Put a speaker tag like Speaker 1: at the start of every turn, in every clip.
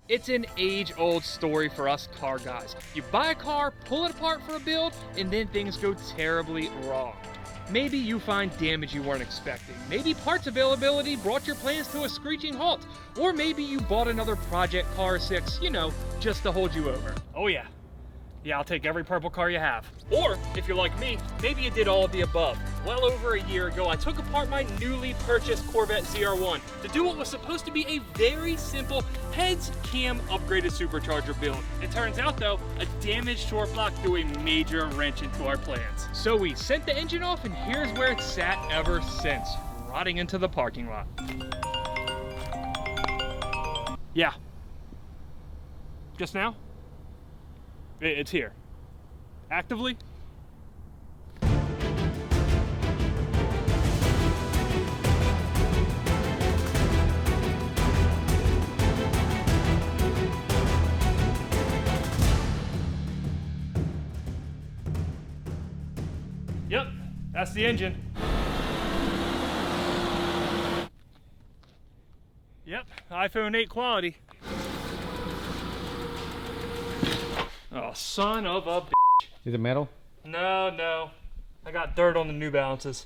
Speaker 1: It's an age-old story for us car guys. You buy a car, pull it apart for a build, and then things go terribly wrong. Maybe you find damage you weren't expecting. Maybe parts availability brought your plans to a screeching halt. Or maybe you bought another Project Car 6, you know, just to hold you over. Oh yeah. Yeah, I'll take every purple car you have. Or, if you're like me, maybe you did all of the above. Well over a year ago, I took apart my newly purchased Corvette ZR1 to do what was supposed to be a very simple heads cam upgraded supercharger build. It turns out though, a damaged short block threw a major wrench into our plans. So we sent the engine off and here's where it's sat ever since, rotting into the parking lot. Yeah. Just now? It's here. Actively? Yep, that's the engine. Yep, iPhone 8 quality. Oh, son of a bitch.
Speaker 2: Is it metal?
Speaker 1: No. I got dirt on the New Balances.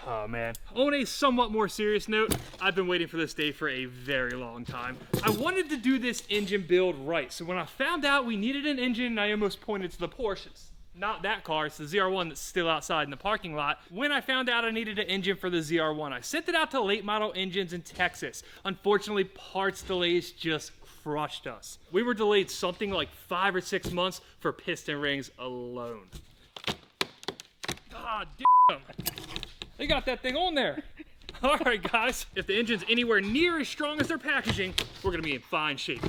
Speaker 1: Oh man. On a somewhat more serious note, I've been waiting for this day for a very long time. I wanted to do this engine build right, so when I found out we needed an engine, I almost pointed to the Porsches. Not that car, it's the ZR1 that's still outside in the parking lot. When I found out I needed an engine for the ZR1, I sent it out to Late Model Engines in Texas. Unfortunately, parts delays just crushed us. We were delayed something like 5 or 6 months for piston rings alone. God damn, they got that thing on there. All right, guys, if the engine's anywhere near as strong as their packaging, we're gonna be in fine shape.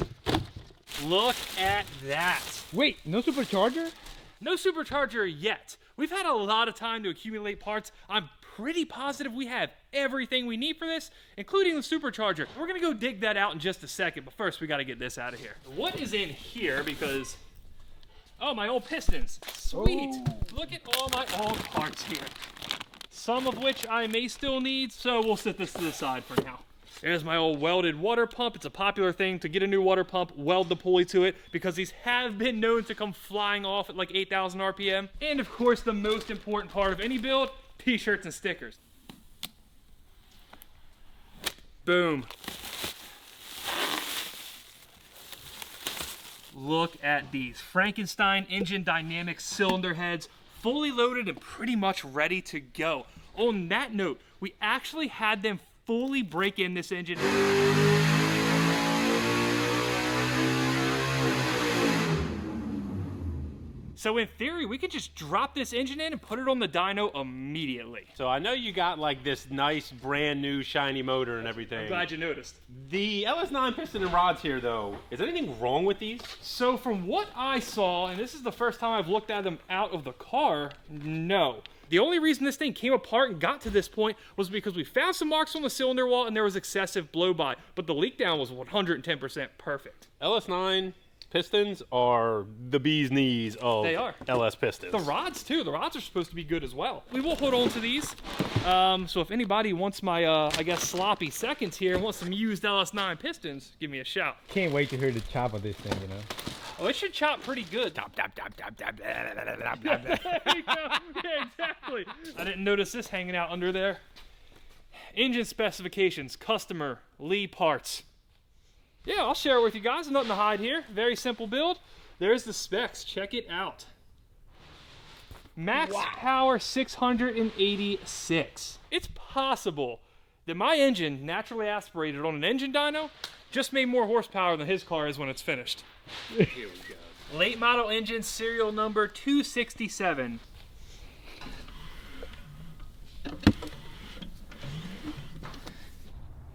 Speaker 1: Look at that.
Speaker 2: Wait, no supercharger?
Speaker 1: No supercharger yet. We've had a lot of time to accumulate parts. I'm pretty positive we have everything we need for this, including the supercharger. We're gonna go dig that out in just a second, but first we gotta get this out of here. What is in here? Because, oh, my old pistons. Sweet. Oh. Look at all my old parts here. Some of which I may still need, so we'll set this to the side for now. There's my old welded water pump. It's a popular thing to get a new water pump, weld the pulley to it, because these have been known to come flying off at like 8,000 RPM. And of course, the most important part of any build, t-shirts and stickers. Boom. Look at these Frankenstein Engine Dynamics cylinder heads, fully loaded and pretty much ready to go. On that note, we actually had them fully break in this engine. So in theory, we could just drop this engine in and put it on the dyno immediately.
Speaker 3: So I know you got like this nice brand new shiny motor and everything.
Speaker 1: I'm glad you noticed.
Speaker 3: The LS9 piston and rods here though, is anything wrong with these?
Speaker 1: So from what I saw, and this is the first time I've looked at them out of the car, no. The only reason this thing came apart and got to this point was because we found some marks on the cylinder wall and there was excessive blow-by, but the leak down was 110% perfect.
Speaker 3: LS9 pistons are the bee's knees of LS pistons.
Speaker 1: The rods too. The rods are supposed to be good as well. We will hold on to these. So if anybody wants my, I guess, sloppy seconds here and wants some used LS9 pistons, give me a shout.
Speaker 2: Can't wait to hear the chop of this thing, you know.
Speaker 1: Oh, it should chop pretty good.
Speaker 3: Chop, chop, chop, chop, chop.
Speaker 1: There you go. Yeah, exactly. I didn't notice this hanging out under there. Engine specifications, customer, Lee parts. Yeah, I'll share it with you guys. Nothing to hide here. Very simple build. There's the specs. Check it out. Max power 686. It's possible that my engine, naturally aspirated on an engine dyno, just made more horsepower than his car is when it's finished.
Speaker 3: Here we go.
Speaker 1: Late model engine, serial number 267.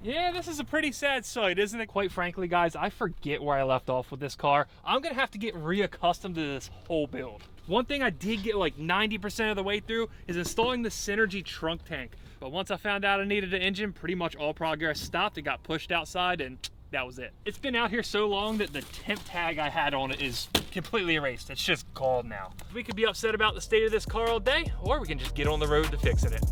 Speaker 1: Yeah, this is a pretty sad sight, isn't it? Quite frankly, guys, I forget where I left off with this car. I'm gonna have to get reaccustomed to this whole build. One thing I did get like 90% of the way through is installing the Synergy trunk tank. But once I found out I needed an engine, pretty much all progress stopped. It got pushed outside and that was it. It's been out here so long that the temp tag I had on it is completely erased. It's just gone now. We could be upset about the state of this car all day, or we can just get on the road to fixing it.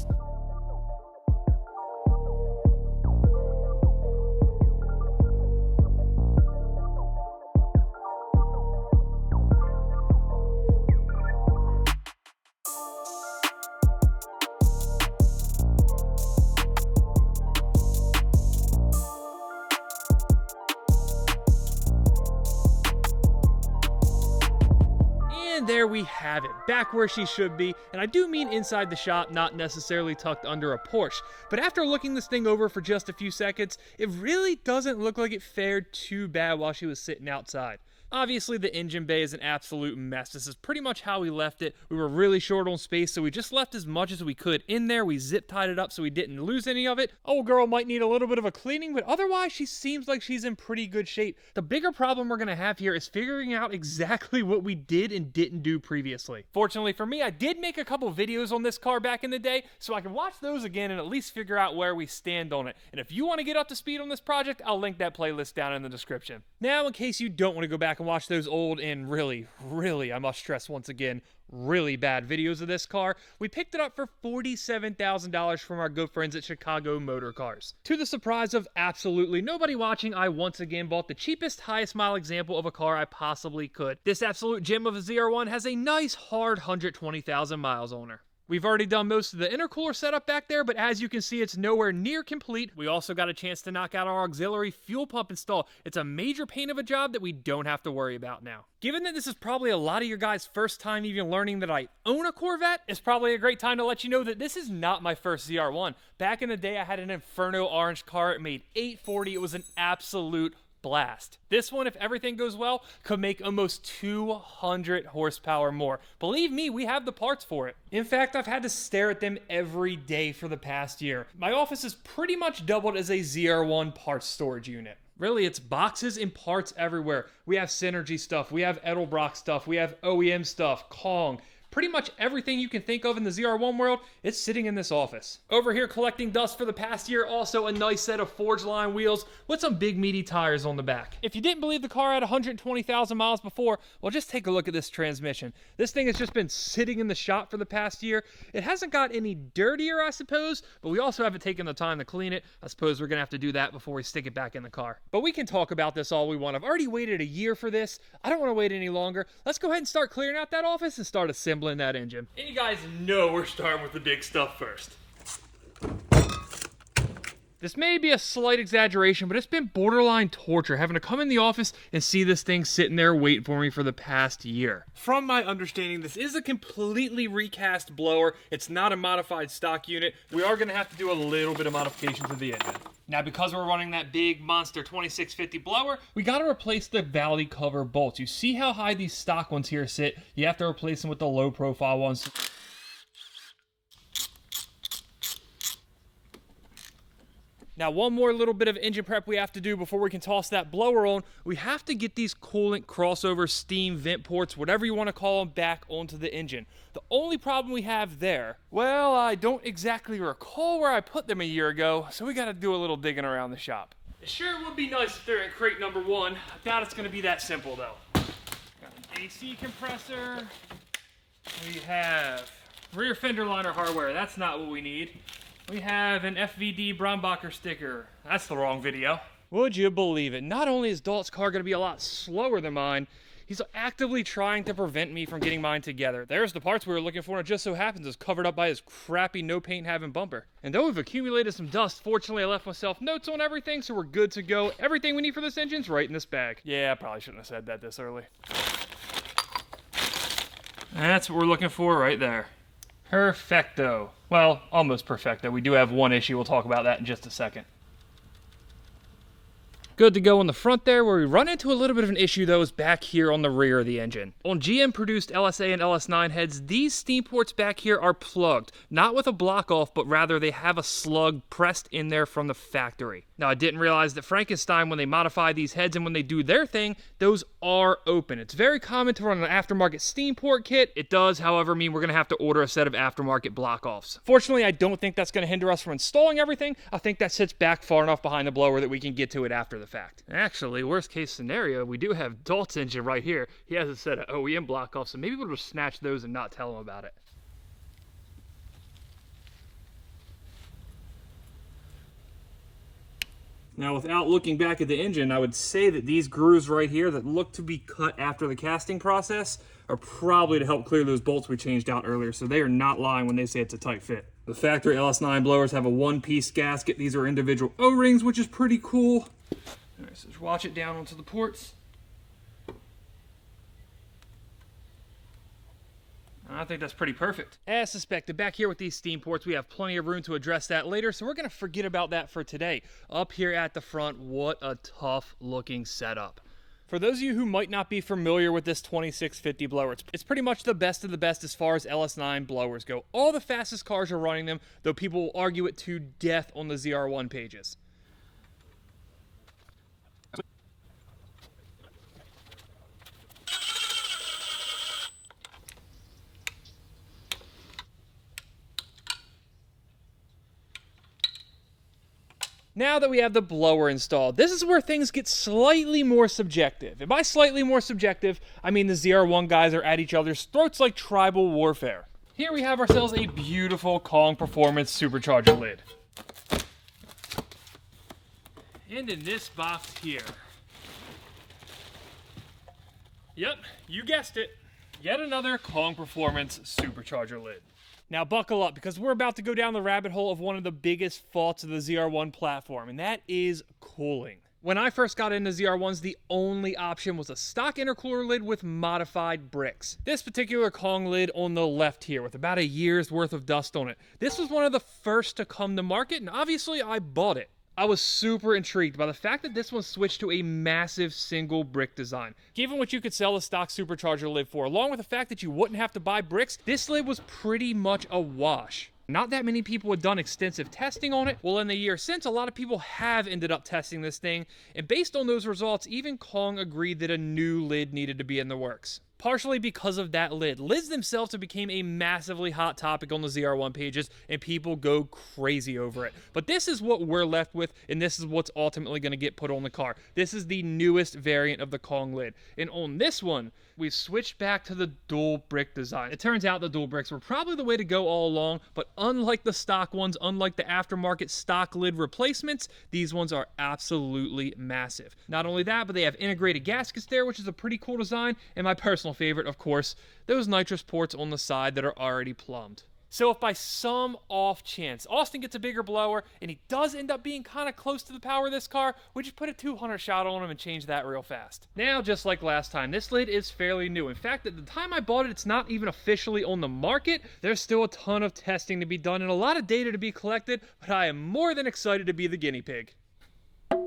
Speaker 1: And there we have it, back where she should be, and I do mean inside the shop, not necessarily tucked under a Porsche. But after looking this thing over for just a few seconds, it really doesn't look like it fared too bad while she was sitting outside. Obviously, the engine bay is an absolute mess. This is pretty much how we left it. We were really short on space, so we just left as much as we could in there. We zip-tied it up so we didn't lose any of it. Old girl might need a little bit of a cleaning, but otherwise, she seems like she's in pretty good shape. The bigger problem we're going to have here is figuring out exactly what we did and didn't do previously. Fortunately for me, I did make a couple videos on this car back in the day, so I can watch those again and at least figure out where we stand on it. And if you want to get up to speed on this project, I'll link that playlist down in the description. Now, in case you don't want to go back and watch those old and really, I must stress once again, really bad videos of this car, we picked it up for $47,000 from our good friends at Chicago Motor Cars. To the surprise of absolutely nobody watching, I once again bought the cheapest, highest mile example of a car I possibly could. This absolute gem of a ZR1 has a nice hard 120,000 miles on her. We've already done most of the intercooler setup back there, but as you can see, it's nowhere near complete. We also got a chance to knock out our auxiliary fuel pump install. It's a major pain of a job that we don't have to worry about now. Given that this is probably a lot of your guys' first time even learning that I own a Corvette, it's probably a great time to let you know that this is not my first ZR1. Back in the day, I had an Inferno orange car. It made 840. It was an absolute blast. This one, if everything goes well, could make almost 200 horsepower more. Believe me, we have the parts for it. In fact, I've had to stare at them every day for the past year. My office is pretty much doubled as a ZR1 parts storage unit. Really, it's boxes and parts everywhere. We have Synergy stuff, we have Edelbrock stuff, we have OEM stuff, Kong. Pretty much everything you can think of in the ZR1 world, it's sitting in this office. Over here collecting dust for the past year, also a nice set of Forge Line wheels with some big meaty tires on the back. If you didn't believe the car had 120,000 miles before, well, just take a look at this transmission. This thing has just been sitting in the shop for the past year. It hasn't got any dirtier, I suppose, but we also haven't taken the time to clean it. I suppose we're gonna have to do that before we stick it back in the car. But we can talk about this all we want. I've already waited a year for this. I don't wanna wait any longer. Let's go ahead and start clearing out that office and start assembling that engine. And you guys know we're starting with the big stuff first. This may be a slight exaggeration, but it's been borderline torture having to come in the office and see this thing sitting there waiting for me for the past year. From my understanding, this is a completely recast blower. It's not a modified stock unit. We are going to have to do a little bit of modification to the engine. Now, because we're running that big monster 2650 blower, we got to replace the valley cover bolts. You see how high these stock ones here sit? You have to replace them with the low profile ones. Now, one more little bit of engine prep we have to do before we can toss that blower on. We have to get these coolant crossover steam vent ports, whatever you want to call them, back onto the engine. The only problem we have there, well, I don't exactly recall where I put them a year ago, so we got to do a little digging around the shop. It sure would be nice if they're in crate number 1. I doubt it's going to be that simple, though. Got an AC compressor. We have rear fender liner hardware. That's not what we need. We have an FVD Brombacher sticker. That's the wrong video. Would you believe it? Not only is Dalt's car going to be a lot slower than mine, he's actively trying to prevent me from getting mine together. There's the parts we were looking for, and it just so happens it's covered up by his crappy no paint having bumper. And though we've accumulated some dust, fortunately I left myself notes on everything, so we're good to go. Everything we need for this engine's right in this bag. Yeah, I probably shouldn't have said that this early. That's what we're looking for right there. Perfecto. Well, almost perfecto. We do have one issue. We'll talk about that in just a second. Good to go on the front there. Where we run into a little bit of an issue, though, is back here on the rear of the engine. On GM-produced LSA and LS9 heads, these steam ports back here are plugged. Not with a block off, but rather they have a slug pressed in there from the factory. Now, I didn't realize that Frankenstein, when they modify these heads and when they do their thing, those are open. It's very common to run an aftermarket steam port kit. It does, however, mean we're going to have to order a set of aftermarket block-offs. Fortunately, I don't think that's going to hinder us from installing everything. I think that sits back far enough behind the blower that we can get to it after the fact. Actually, worst case scenario, we do have Dalt's engine right here. He has a set of OEM block-offs, so maybe we'll just snatch those and not tell him about it. Now, without looking back at the engine, I would say that these grooves right here that look to be cut after the casting process are probably to help clear those bolts we changed out earlier, so they are not lying when they say it's a tight fit. The factory LS9 blowers have a one-piece gasket. These are individual O-rings, which is pretty cool. All right, so just watch it down onto the ports. I think that's pretty perfect. As suspected, back here with these steam ports, we have plenty of room to address that later, so we're going to forget about that for today. Up here at the front, what a tough looking setup. For those of you who might not be familiar with this 2650 blower, it's pretty much the best of the best as far as LS9 blowers go. All the fastest cars are running them, though people will argue it to death on the ZR1 pages. Now that we have the blower installed, this is where things get slightly more subjective. And by slightly more subjective, I mean the ZR1 guys are at each other's throats like tribal warfare. Here we have ourselves a beautiful Kong Performance supercharger lid. And in this box here, yep, you guessed it, yet another Kong Performance supercharger lid. Now buckle up, because we're about to go down the rabbit hole of one of the biggest faults of the ZR1 platform, and that is cooling. When I first got into ZR1s, the only option was a stock intercooler lid with modified bricks. This particular Kong lid on the left here with about a year's worth of dust on it. This was one of the first to come to market, and obviously I bought it. I was super intrigued by the fact that this one switched to a massive single brick design. Given what you could sell a stock supercharger lid for, along with the fact that you wouldn't have to buy bricks, this lid was pretty much a wash. Not that many people had done extensive testing on it. Well, in the year since, a lot of people have ended up testing this thing, and based on those results, even Kong agreed that a new lid needed to be in the works. Partially because of that lid. Lids themselves have become a massively hot topic on the ZR1 pages, and people go crazy over it. But this is what we're left with, and this is what's ultimately going to get put on the car. This is the newest variant of the Kong lid. And on this one, we've switched back to the dual brick design. It turns out the dual bricks were probably the way to go all along, but unlike the stock ones, unlike the aftermarket stock lid replacements, these ones are absolutely massive. Not only that, but they have integrated gaskets there, which is a pretty cool design, and my personal favorite, of course, those nitrous ports on the side that are already plumbed. So if by some off chance Austin gets a bigger blower and he does end up being kind of close to the power of this car, we just put a 200 shot on him and change that real fast. Now, just like last time, this lid is fairly new. In fact, at the time I bought it, it's not even officially on the market. There's still a ton of testing to be done and a lot of data to be collected, but I am more than excited to be the guinea pig. Let's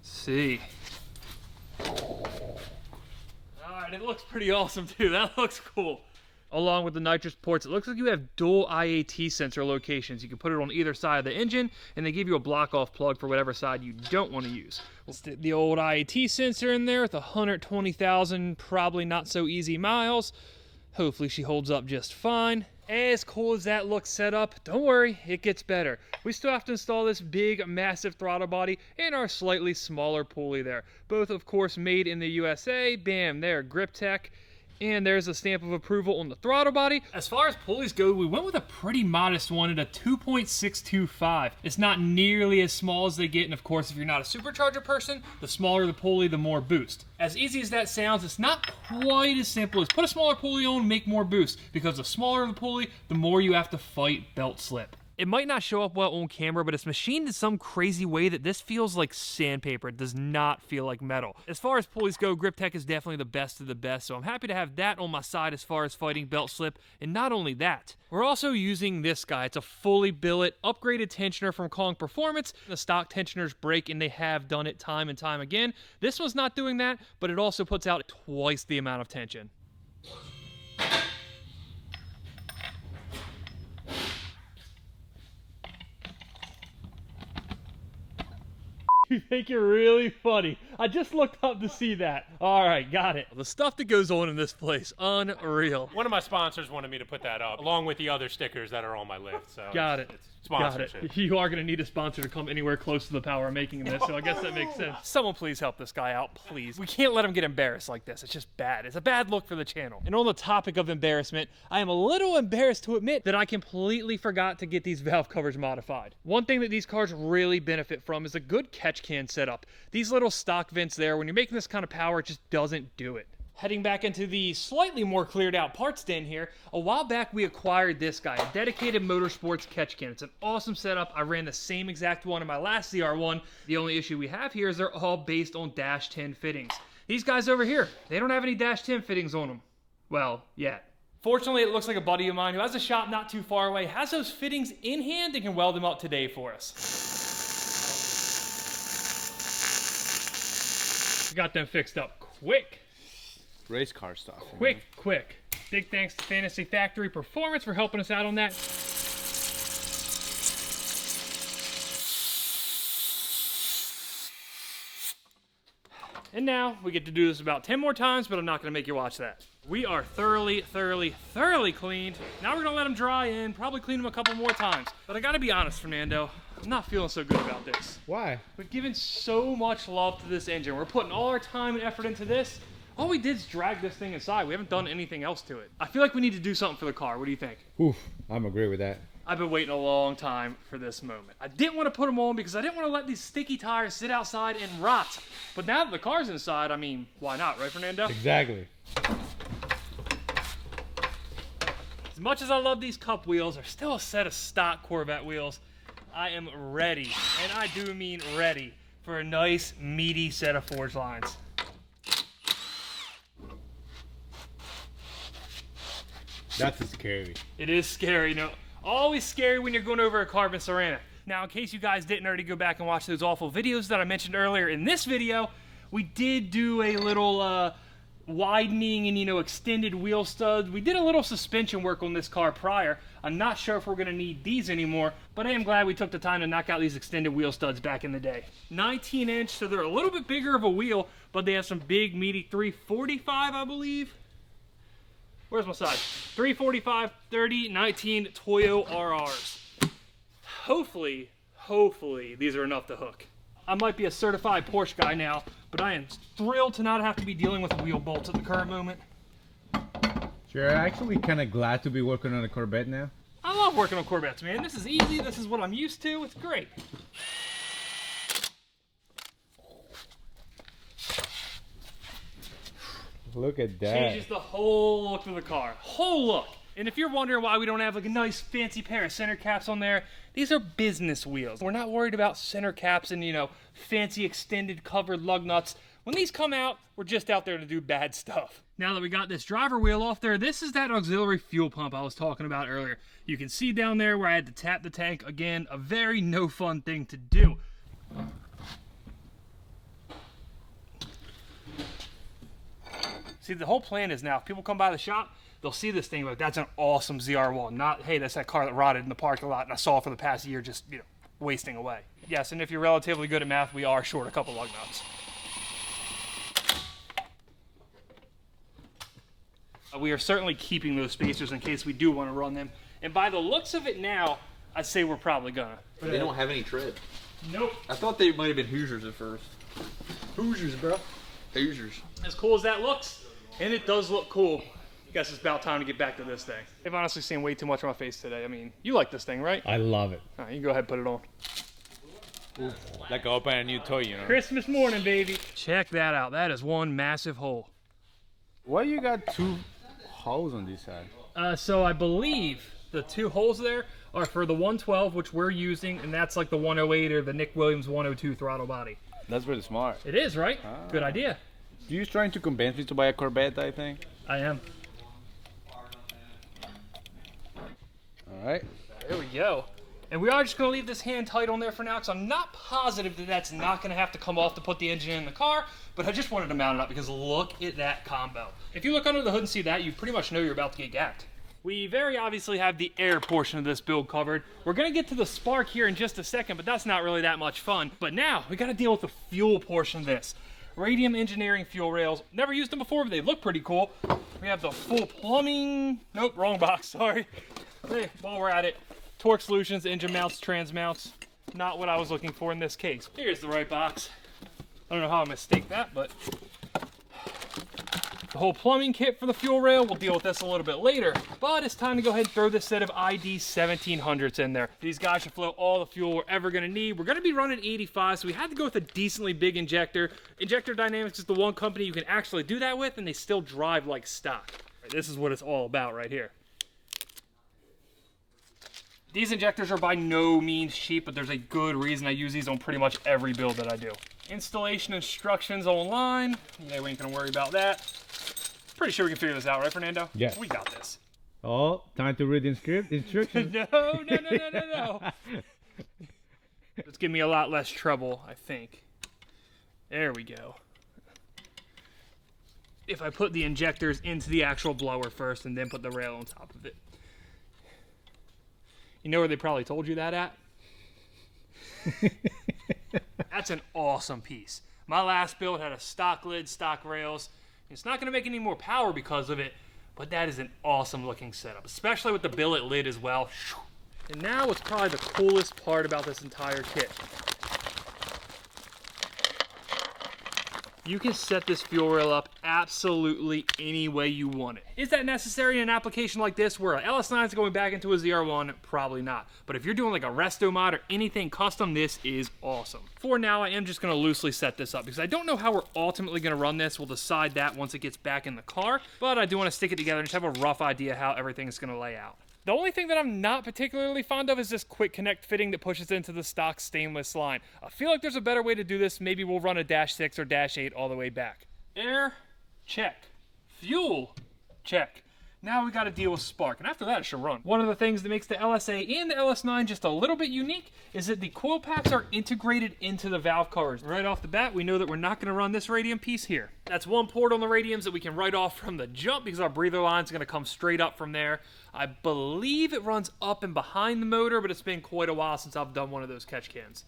Speaker 1: see. Alright, it looks pretty awesome too. That looks cool. Along with the nitrous ports, it looks like you have dual IAT sensor locations. You can put it on either side of the engine, and they give you a block-off plug for whatever side you don't want to use. We'll stick the old IAT sensor in there with 120,000 probably not so easy miles. Hopefully she holds up just fine. As cool as that looks set up, don't worry, it gets better. We still have to install this big, massive throttle body and our slightly smaller pulley there. Both, of course, made in the USA. Bam, there, Grip Tech. And there's a stamp of approval on the throttle body. As far as pulleys go, we went with a pretty modest one at a 2.625. It's not nearly as small as they get, and of course, if you're not a supercharger person, the smaller the pulley, the more boost. As easy as that sounds, it's not quite as simple as put a smaller pulley on, make more boost, because the smaller the pulley, the more you have to fight belt slip. It might not show up well on camera, but it's machined in some crazy way that this feels like sandpaper. It does not feel like metal. As far as pulleys go, Grip Tech is definitely the best of the best, so I'm happy to have that on my side as far as fighting belt slip. And not only that, we're also using this guy. It's a fully billet, upgraded tensioner from Kong Performance. The stock tensioners break, and they have done it time and time again. This one's not doing that, but it also puts out twice the amount of tension. You think you're really funny. I just looked up to see that. All right, got it. The stuff that goes on in this place, unreal.
Speaker 3: One of my sponsors wanted me to put that up, along with the other stickers that are on my lift. So
Speaker 1: got it.
Speaker 3: It's sponsorship.
Speaker 1: Got it. You are going to need a sponsor to come anywhere close to the power of making this, so I guess that makes sense. Someone please help this guy out, please. We can't let him get embarrassed like this. It's just bad. It's a bad look for the channel. And on the topic of embarrassment, I am a little embarrassed to admit that I completely forgot to get these valve covers modified. One thing that these cars really benefit from is a good catch can setup. These little stock vents there, when you're making this kind of power, it just doesn't do it. Heading back into the slightly more cleared out parts den here, a while back we acquired this guy, a dedicated motorsports catch can. It's an awesome setup. I ran the same exact one in my last ZR1. The only issue we have here is they're all based on Dash 10 fittings. These guys over here, they don't have any Dash 10 fittings on them. Well, yet. Fortunately, it looks like a buddy of mine who has a shop not too far away has those fittings in hand and can weld them up today for us. We got them fixed up quick.
Speaker 3: Race car stuff.
Speaker 1: Quick. Big thanks to Fantasy Factory Performance for helping us out on that. And now we get to do this about 10 more times, but I'm not gonna make you watch that. We are thoroughly cleaned. Now we're gonna let them dry and probably clean them a couple more times. But I gotta be honest, Fernando, I'm not feeling so good about this.
Speaker 2: Why?
Speaker 1: We've given so much love to this engine. We're putting all our time and effort into this. All we did is drag this thing inside. We haven't done anything else to it. I feel like we need to do something for the car. What do you think?
Speaker 2: Oof, I'm agree with that.
Speaker 1: I've been waiting a long time for this moment. I didn't want to put them on because I didn't want to let these sticky tires sit outside and rot. But now that the car's inside, I mean, why not, right, Fernando?
Speaker 2: Exactly.
Speaker 1: As much as I love these cup wheels, they're still a set of stock Corvette wheels. I am ready, and I do mean ready, for a nice, meaty set of forge lines.
Speaker 2: That's scary.
Speaker 1: It is scary, no. Always scary when you're going over a carbon ceramic. Now, in case you guys didn't already go back and watch those awful videos that I mentioned earlier in this video, we did do a little widening and, you know, extended wheel studs. We did a little suspension work on this car prior. I'm not sure if we're gonna need these anymore, but I am glad we took the time to knock out these extended wheel studs back in the day. 19-inch, so they're a little bit bigger of a wheel, but they have some big, meaty 345, I believe. Where's my size? 345, 30, 19 Toyo RRs. Hopefully, these are enough to hook. I might be a certified Porsche guy now, but I am thrilled to not have to be dealing with wheel bolts at the current moment.
Speaker 2: So you're actually kind of glad to be working on a Corvette now?
Speaker 1: I love working on Corvettes, man. This is easy. This is what I'm used to. It's great.
Speaker 2: Look at that.
Speaker 1: Changes the whole look of the car. Whole look. And if you're wondering why we don't have like a nice fancy pair of center caps on there, these are business wheels. We're not worried about center caps and, you know, fancy extended covered lug nuts. When these come out, we're just out there to do bad stuff. Now that we got this driver wheel off there, this is that auxiliary fuel pump I was talking about earlier. You can see down there where I had to tap the tank. Again, a very no fun thing to do. See, the whole plan is now, if people come by the shop, they'll see this thing like, that's an awesome ZR1. Not, hey, that's that car that rotted in the parking lot and I saw for the past year just, you know, wasting away. Yes, and if you're relatively good at math, we are short a couple lug nuts. We are certainly keeping those spacers in case we do want to run them. And by the looks of it now, I'd say we're probably gonna.
Speaker 4: But they don't have any tread.
Speaker 1: Nope.
Speaker 4: I thought they might have been Hoosiers at first. Hoosiers, bro. Hoosiers.
Speaker 1: As cool as that looks, and it does look cool, I guess it's about time to get back to this thing. I've honestly seen way too much on my face today. I mean, you like this thing, right?
Speaker 2: I love it.
Speaker 1: All right, you can go ahead and put it on.
Speaker 2: Oof. Like opening a new toy, you know?
Speaker 1: Christmas morning, baby. Check that out. That is one massive hole.
Speaker 2: Why you got two holes on this side?
Speaker 1: So I believe the two holes there are for the 112, which we're using, and that's like the 108 or the Nick Williams 102 throttle body.
Speaker 2: That's really smart.
Speaker 1: It is, right?
Speaker 2: Ah.
Speaker 1: Good idea.
Speaker 2: You're trying to convince me to buy a Corvette, I think.
Speaker 1: I am.
Speaker 2: All right.
Speaker 1: There we go. And we are just going to leave this hand tight on there for now because I'm not positive that that's not going to have to come off to put the engine in the car, but I just wanted to mount it up because look at that combo. If you look under the hood and see that, you pretty much know you're about to get gapped. We very obviously have the air portion of this build covered. We're going to get to the spark here in just a second, but that's not really that much fun. But now we got to deal with the fuel portion of this. Radium Engineering fuel rails. Never used them before, but they look pretty cool. We have the full plumbing. Nope, wrong box, sorry. Hey, while we're at it, Torque Solutions, engine mounts, trans mounts. Not what I was looking for in this case. Here's the right box. I don't know how I mistaked that, but the whole plumbing kit for the fuel rail, we'll deal with this a little bit later. But it's time to go ahead and throw this set of ID 1700s in there. These guys should flow all the fuel we're ever gonna need. We're gonna be running 85, so we had to go with a decently big injector. Injector Dynamics is the one company you can actually do that with, and they still drive like stock. This is what it's all about right here. These injectors are by no means cheap, but there's a good reason I use these on pretty much every build that I do. Installation instructions online. Yeah, we ain't gonna worry about that. Pretty sure we can figure this out, right, Fernando?
Speaker 2: Yeah.
Speaker 1: We got this.
Speaker 2: Oh, time to read the instructions.
Speaker 1: No. It's giving me a lot less trouble, I think. There we go. If I put the injectors into the actual blower first and then put the rail on top of it. You know where they probably told you that at? That's an awesome piece. My last build had a stock lid, stock rails. It's not going to make any more power because of it, but that is an awesome looking setup, especially with the billet lid as well. And now what's probably the coolest part about this entire kit. You can set this fuel rail up absolutely any way you want it. Is that necessary in an application like this where an LS9 is going back into a ZR1? Probably not. But if you're doing like a resto mod or anything custom, this is awesome. For now, I am just going to loosely set this up because I don't know how we're ultimately going to run this. We'll decide that once it gets back in the car. But I do want to stick it together and just have a rough idea how everything is going to lay out. The only thing that I'm not particularly fond of is this quick connect fitting that pushes into the stock stainless line. I feel like there's a better way to do this. Maybe we'll run a -6 or -8 all the way back. Air, check. Fuel, check. Now we got to deal with spark, and after that it should run. One of the things that makes the LSA and the LS9 just a little bit unique is that the coil packs are integrated into the valve covers. Right off the bat, we know that we're not going to run this radium piece here. That's one port on the radiums that we can write off from the jump because our breather line is going to come straight up from there. I believe it runs up and behind the motor, but it's been quite a while since I've done one of those catch cans.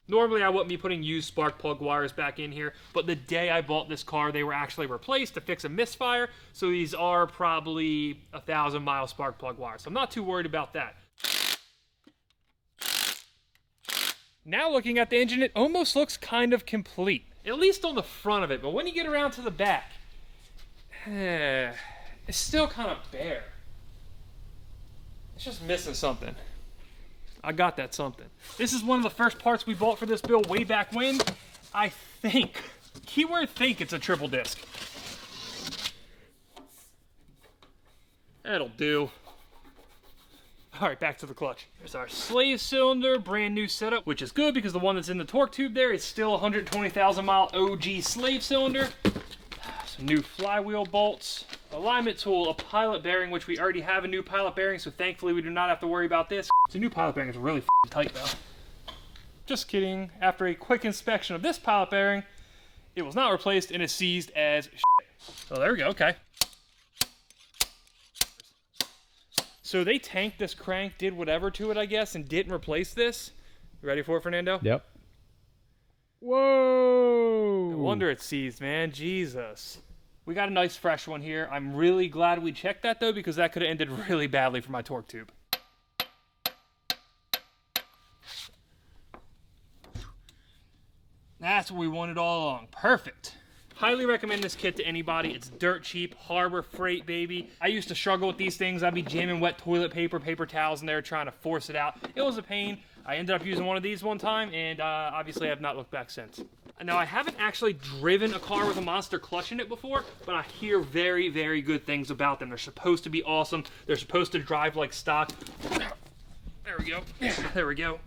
Speaker 1: Normally, I wouldn't be putting used spark plug wires back in here, but the day I bought this car, they were actually replaced to fix a misfire, so these are probably 1,000-mile spark plug wires, so I'm not too worried about that. Now looking at the engine, it almost looks kind of complete, at least on the front of it, but when you get around to the back, it's still kind of bare. It's just missing something. I got that something. This is one of the first parts we bought for this build way back when. I think, keyword think, it's a triple disc. That'll do. All right, back to the clutch. There's our slave cylinder, brand new setup, which is good because the one that's in the torque tube there is still 120,000 mile OG slave cylinder. Some new flywheel bolts, alignment tool, a pilot bearing, which we already have a new pilot bearing, so thankfully we do not have to worry about this. The new pilot bearing is really tight though. Just kidding. After a quick inspection of this pilot bearing, it was not replaced and is seized as shit. Oh, there we go, okay. So they tanked this crank, did whatever to it, I guess, and didn't replace this. You ready for it, Fernando?
Speaker 2: Yep. Whoa!
Speaker 1: No wonder it's seized, man. Jesus. We got a nice fresh one here. I'm really glad we checked that, though, because that could have ended really badly for my torque tube. That's what we wanted all along. Perfect. Highly recommend this kit to anybody. It's dirt cheap, Harbor Freight, baby. I used to struggle with these things. I'd be jamming wet toilet paper, paper towels in there trying to force it out. It was a pain. I ended up using one of these one time, and obviously I have not looked back since. Now, I haven't actually driven a car with a monster clutch in it before, but I hear very, very good things about them. They're supposed to be awesome. They're supposed to drive like stock. There we go. There we go.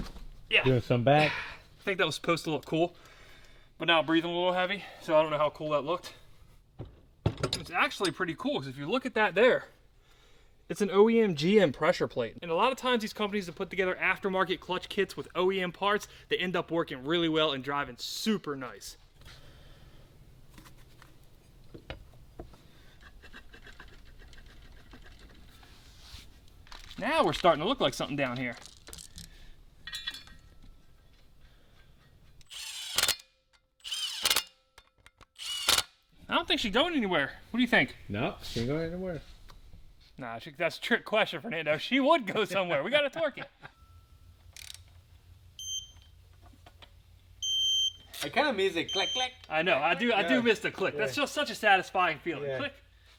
Speaker 1: Yeah.
Speaker 2: Doing some back.
Speaker 1: I think that was supposed to look cool. But now breathing a little heavy, so I don't know how cool that looked. It's actually pretty cool, because if you look at that there, it's an OEM GM pressure plate. And a lot of times these companies that put together aftermarket clutch kits with OEM parts, they end up working really well and driving super nice. Now we're starting to look like something down here. I don't think she's going anywhere. What do you think?
Speaker 2: No, she ain't going anywhere.
Speaker 1: Nah, that's a trick question, Fernando. She would go somewhere. We gotta torque it.
Speaker 2: I kind of miss it. Click, click.
Speaker 1: I know. I do miss the click. That's just such a satisfying feeling.
Speaker 2: Yeah.
Speaker 1: Click.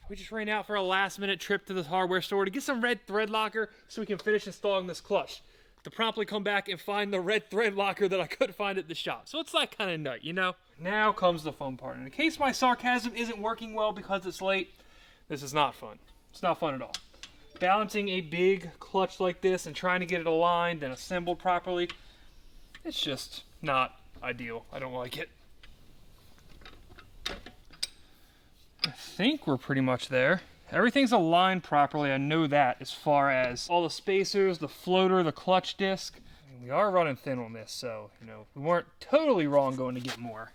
Speaker 1: We just ran out for a last-minute trip to the hardware store to get some red thread locker so we can finish installing this clutch. To promptly come back and find the red thread locker that I couldn't find at the shop. So it's like kind of nut, you know? Now comes the fun part. And in case my sarcasm isn't working well because it's late, this is not fun. It's not fun at all. Balancing a big clutch like this and trying to get it aligned and assembled properly, It's just not ideal. I don't like it. I think we're pretty much there. Everything's aligned properly, I know that, as far as all the spacers, the floater, the clutch disc. I mean, we are running thin on this, so, you know, we weren't totally wrong going to get more.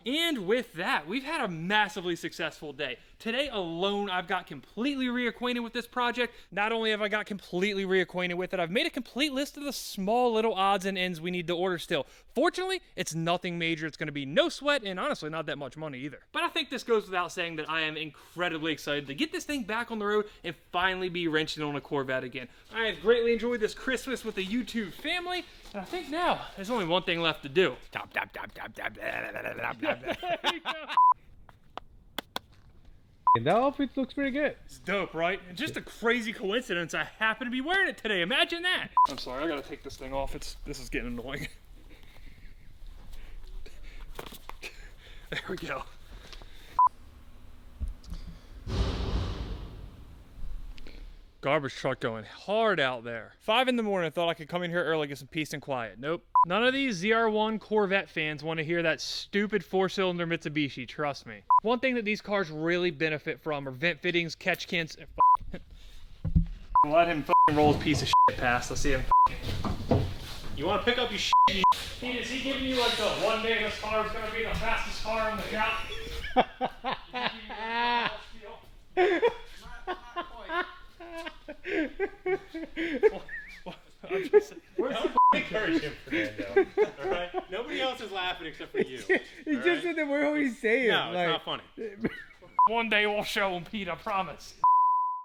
Speaker 1: And with that, we've had a massively successful day. Today alone, I've got completely reacquainted with this project. Not only have I got completely reacquainted with it, I've made a complete list of the small little odds and ends we need to order still. Fortunately, it's nothing major. It's going to be no sweat and honestly not that much money either. But I think this goes without saying that I am incredibly excited to get this thing back on the road and finally be wrenching on a Corvette again. I have greatly enjoyed this Christmas with the YouTube family, and I think now there's only one thing left to do.
Speaker 2: And that outfit looks pretty good.
Speaker 1: It's dope, right? And just a crazy coincidence, I happen to be wearing it today. Imagine that. I'm sorry, I gotta take this thing off. This is getting annoying. There we go. Garbage truck going hard out there. 5 in the morning, I thought I could come in here early, get some peace and quiet. Nope. None of these ZR1 Corvette fans want to hear that stupid 4-cylinder Mitsubishi, trust me. One thing that these cars really benefit from are vent fittings, catch cans, and let him roll his piece of shit past. Let's see him. You want to pick up your shit? Is he giving you like the one day this car is going to be the fastest car in the shop?
Speaker 3: Don't encourage him, Fernando. All right? Nobody else is laughing except for you.
Speaker 2: He just said the word he's saying.
Speaker 3: No, it's not funny.
Speaker 1: One day we'll show him, Pete, I promise.